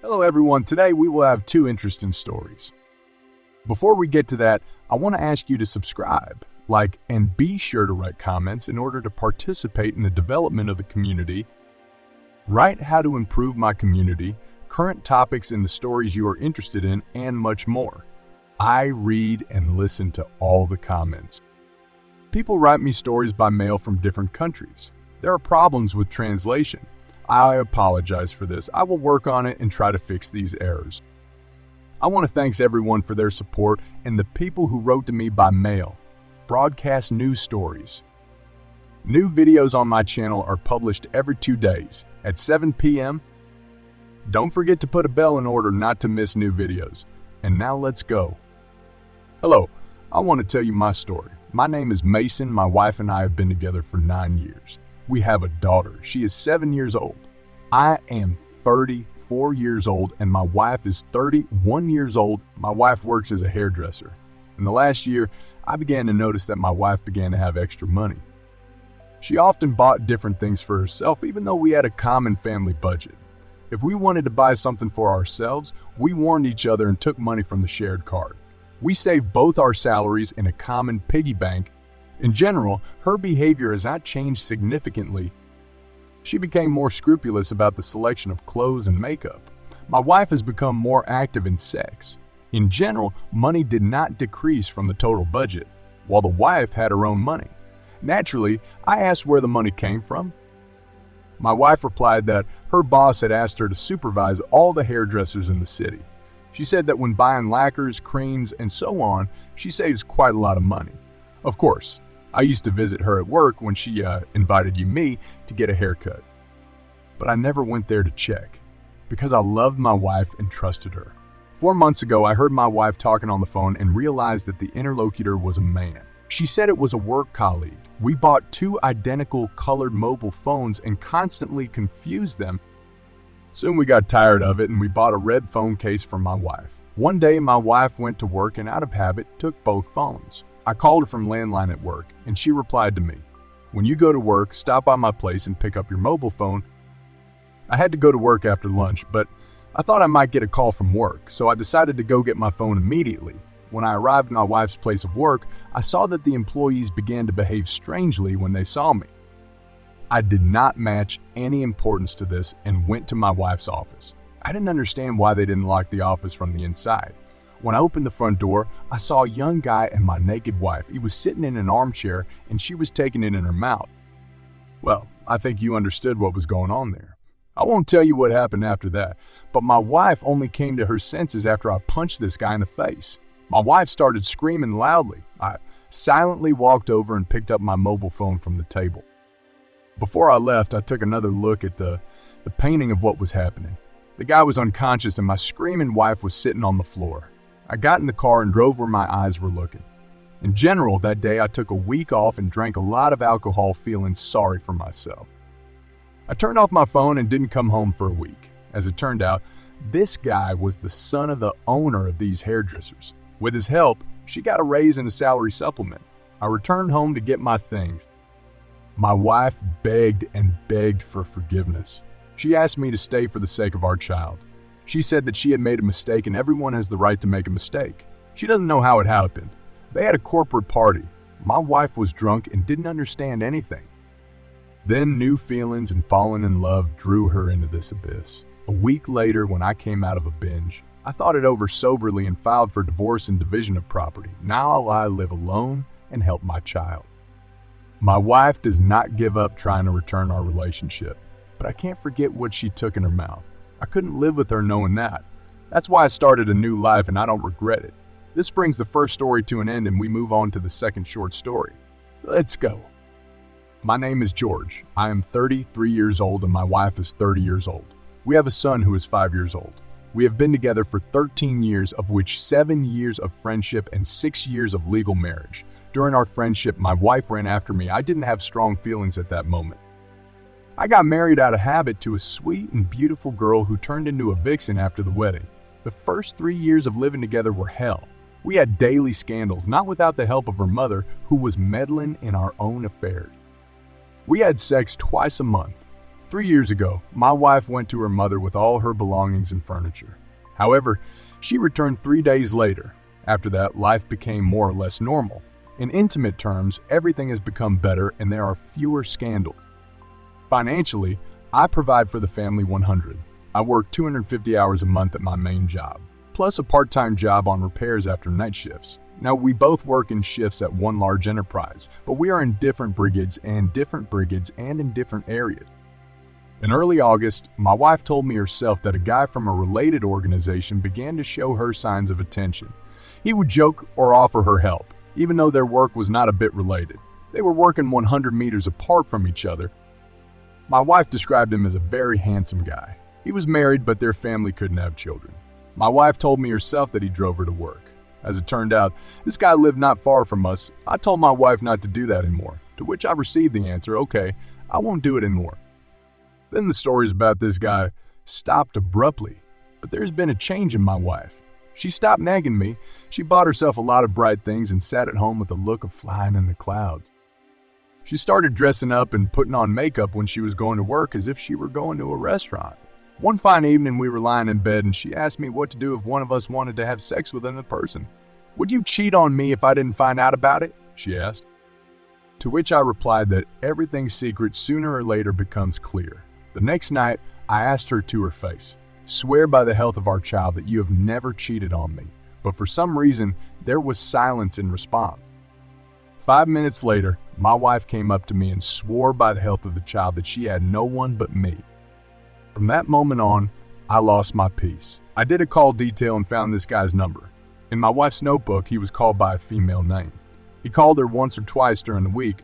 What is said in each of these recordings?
Hello everyone, today we will have two interesting stories. Before we get to that, I want to ask you to subscribe, like, and be sure to write comments in order to participate in the development of the community. Write how to improve my community, current topics in the stories you are interested in, and much more. I read and listen to all the comments. People write me stories by mail from different countries. There are problems with translation. I apologize for this. I will work on it and try to fix these errors. I want to thank everyone for their support and the people who wrote to me by mail. Broadcast news stories. New videos on my channel are published every 2 days at 7 p.m. Don't forget to put a bell in order not to miss new videos. And now let's go. Hello, I want to tell you my story. My name is Mason. My wife and I have been together for 9 years. We have a daughter. She is 7 years old. I am 34 years old and my wife is 31 years old. My wife works as a hairdresser. In the last year, I began to notice that my wife began to have extra money. She often bought different things for herself even though we had a common family budget. If we wanted to buy something for ourselves, we warned each other and took money from the shared card. We saved both our salaries in a common piggy bank. In general, her behavior has not changed significantly. She became more scrupulous about the selection of clothes and makeup. My wife has become more active in sex. In general, money did not decrease from the total budget, while the wife had her own money. Naturally, I asked where the money came from. My wife replied that her boss had asked her to supervise all the hairdressers in the city. She said that when buying lacquers, creams, and so on, she saves quite a lot of money. Of course, I used to visit her at work when she invited me to get a haircut. But I never went there to check, because I loved my wife and trusted her. 4 months ago, I heard my wife talking on the phone and realized that the interlocutor was a man. She said it was a work colleague. We bought 2 identical colored mobile phones and constantly confused them. Soon we got tired of it and we bought a red phone case for my wife. One day, my wife went to work and out of habit took both phones. I called her from landline at work, and she replied to me, "When you go to work, stop by my place and pick up your mobile phone." I had to go to work after lunch, but I thought I might get a call from work, so I decided to go get my phone immediately. When I arrived at my wife's place of work, I saw that the employees began to behave strangely when they saw me. I did not match any importance to this and went to my wife's office. I didn't understand why they didn't lock the office from the inside. When I opened the front door, I saw a young guy and my naked wife. He was sitting in an armchair and she was taking it in her mouth. Well, I think you understood what was going on there. I won't tell you what happened after that, but my wife only came to her senses after I punched this guy in the face. My wife started screaming loudly. I silently walked over and picked up my mobile phone from the table. Before I left, I took another look at the painting of what was happening. The guy was unconscious and my screaming wife was sitting on the floor. I got in the car and drove where my eyes were looking. In general, that day I took a week off and drank a lot of alcohol, feeling sorry for myself. I turned off my phone and didn't come home for a week. As it turned out, this guy was the son of the owner of these hairdressers. With his help, she got a raise and a salary supplement. I returned home to get my things. My wife begged and begged for forgiveness. She asked me to stay for the sake of our child. She said that she had made a mistake and everyone has the right to make a mistake. She doesn't know how it happened. They had a corporate party. My wife was drunk and didn't understand anything. Then new feelings and falling in love drew her into this abyss. A week later, when I came out of a binge, I thought it over soberly and filed for divorce and division of property. Now I live alone and help my child. My wife does not give up trying to return our relationship, but I can't forget what she took in her mouth. I couldn't live with her knowing that. That's why I started a new life and I don't regret it. This brings the first story to an end and we move on to the second short story. Let's go. My name is George. I am 33 years old and my wife is 30 years old. We have a son who is 5 years old. We have been together for 13 years, of which 7 years of friendship and 6 years of legal marriage. During our friendship, my wife ran after me. I didn't have strong feelings at that moment. I got married out of habit to a sweet and beautiful girl who turned into a vixen after the wedding. The first 3 years of living together were hell. We had daily scandals, not without the help of her mother, who was meddling in our own affairs. We had sex twice a month. 3 years ago, my wife went to her mother with all her belongings and furniture. However, she returned 3 days later. After that, life became more or less normal. In intimate terms, everything has become better and there are fewer scandals. Financially, I provide for the family 100. I work 250 hours a month at my main job, plus a part-time job on repairs after night shifts. Now, we both work in shifts at one large enterprise, but we are in different brigades and in different areas. In early August, my wife told me herself that a guy from a related organization began to show her signs of attention. He would joke or offer her help, even though their work was not a bit related. They were working 100 meters apart from each other. My wife described him as a very handsome guy. He was married, but their family couldn't have children. My wife told me herself that he drove her to work. As it turned out, this guy lived not far from us. I told my wife not to do that anymore, to which I received the answer, okay, I won't do it anymore. Then the stories about this guy stopped abruptly, but there's been a change in my wife. She stopped nagging me. She bought herself a lot of bright things and sat at home with a look of flying in the clouds. She started dressing up and putting on makeup when she was going to work as if she were going to a restaurant. One fine evening, we were lying in bed and she asked me what to do if one of us wanted to have sex with another person. "Would you cheat on me if I didn't find out about it?" she asked. To which I replied that everything's secret sooner or later becomes clear. The next night, I asked her to her face, "Swear by the health of our child that you have never cheated on me." But for some reason, there was silence in response. 5 minutes later, my wife came up to me and swore by the health of the child that she had no one but me. From that moment on, I lost my peace. I did a call detail and found this guy's number. In my wife's notebook, he was called by a female name. He called her once or twice during the week.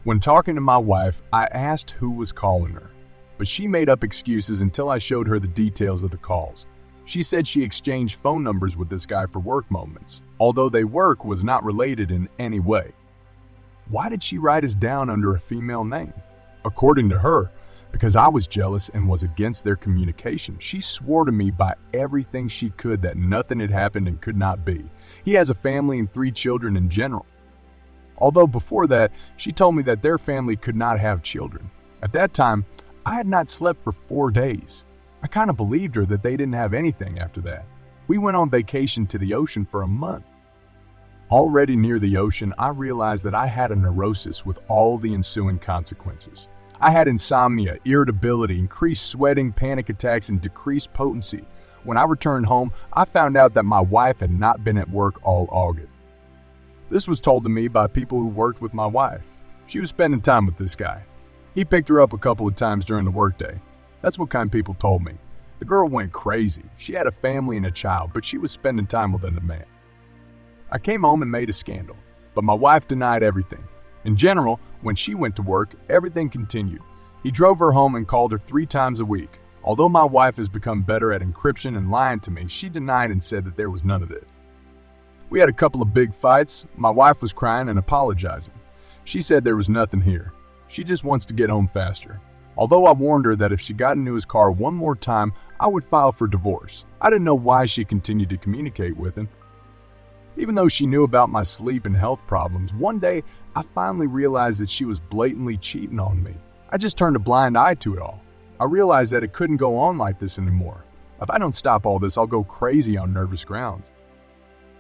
When talking to my wife, I asked who was calling her, but she made up excuses until I showed her the details of the calls. She said she exchanged phone numbers with this guy for work moments, although their work was not related in any way. Why did she write us down under a female name? According to her, because I was jealous and was against their communication. She swore to me by everything she could that nothing had happened and could not be. He has a family and 3 children in general. Although before that, she told me that their family could not have children. At that time, I had not slept for 4 days. I kind of believed her that they didn't have anything after that. We went on vacation to the ocean for a month. Already near the ocean, I realized that I had a neurosis with all the ensuing consequences. I had insomnia, irritability, increased sweating, panic attacks, and decreased potency. When I returned home, I found out that my wife had not been at work all August. This was told to me by people who worked with my wife. She was spending time with this guy. He picked her up a couple of times during the workday. That's what kind of people told me. The girl went crazy. She had a family and a child, but she was spending time with another man. I came home and made a scandal, but my wife denied everything. In general, when she went to work, everything continued. He drove her home and called her 3 times a week. Although my wife has become better at encryption and lying to me, she denied and said that there was none of this. We had a couple of big fights. My wife was crying and apologizing. She said there was nothing here. She just wants to get home faster. Although I warned her that if she got into his car one more time, I would file for divorce. I didn't know why she continued to communicate with him. Even though she knew about my sleep and health problems, one day I finally realized that she was blatantly cheating on me. I just turned a blind eye to it all. I realized that it couldn't go on like this anymore. If I don't stop all this, I'll go crazy on nervous grounds.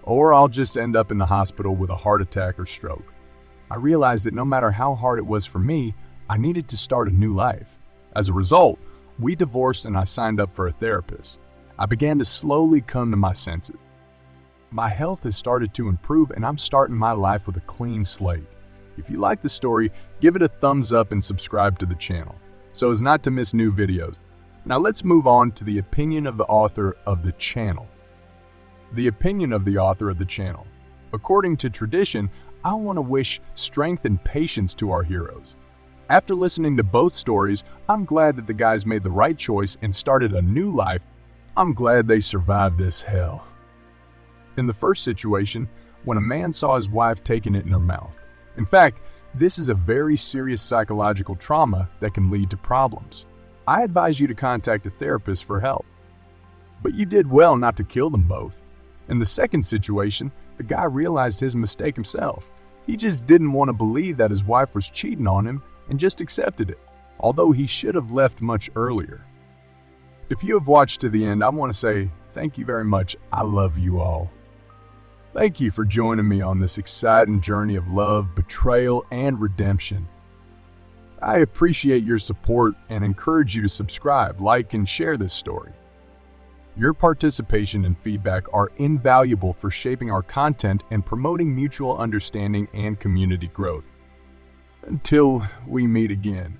Or I'll just end up in the hospital with a heart attack or stroke. I realized that no matter how hard it was for me, I needed to start a new life. As a result, we divorced and I signed up for a therapist. I began to slowly come to my senses. My health has started to improve and I'm starting my life with a clean slate. If you like the story, give it a thumbs up and subscribe to the channel, so as not to miss new videos. Now let's move on to the opinion of the author of the channel. The opinion of the author of the channel. According to tradition, I want to wish strength and patience to our heroes. After listening to both stories, I'm glad that the guys made the right choice and started a new life. I'm glad they survived this hell. In the first situation, when a man saw his wife taking it in her mouth. In fact, this is a very serious psychological trauma that can lead to problems. I advise you to contact a therapist for help. But you did well not to kill them both. In the second situation, the guy realized his mistake himself. He just didn't want to believe that his wife was cheating on him and just accepted it. although he should have left much earlier. If you have watched to the end, I want to say thank you very much. I love you all. Thank you for joining me on this exciting journey of love, betrayal, and redemption. I appreciate your support and encourage you to subscribe, like, and share this story. Your participation and feedback are invaluable for shaping our content and promoting mutual understanding and community growth. Until we meet again.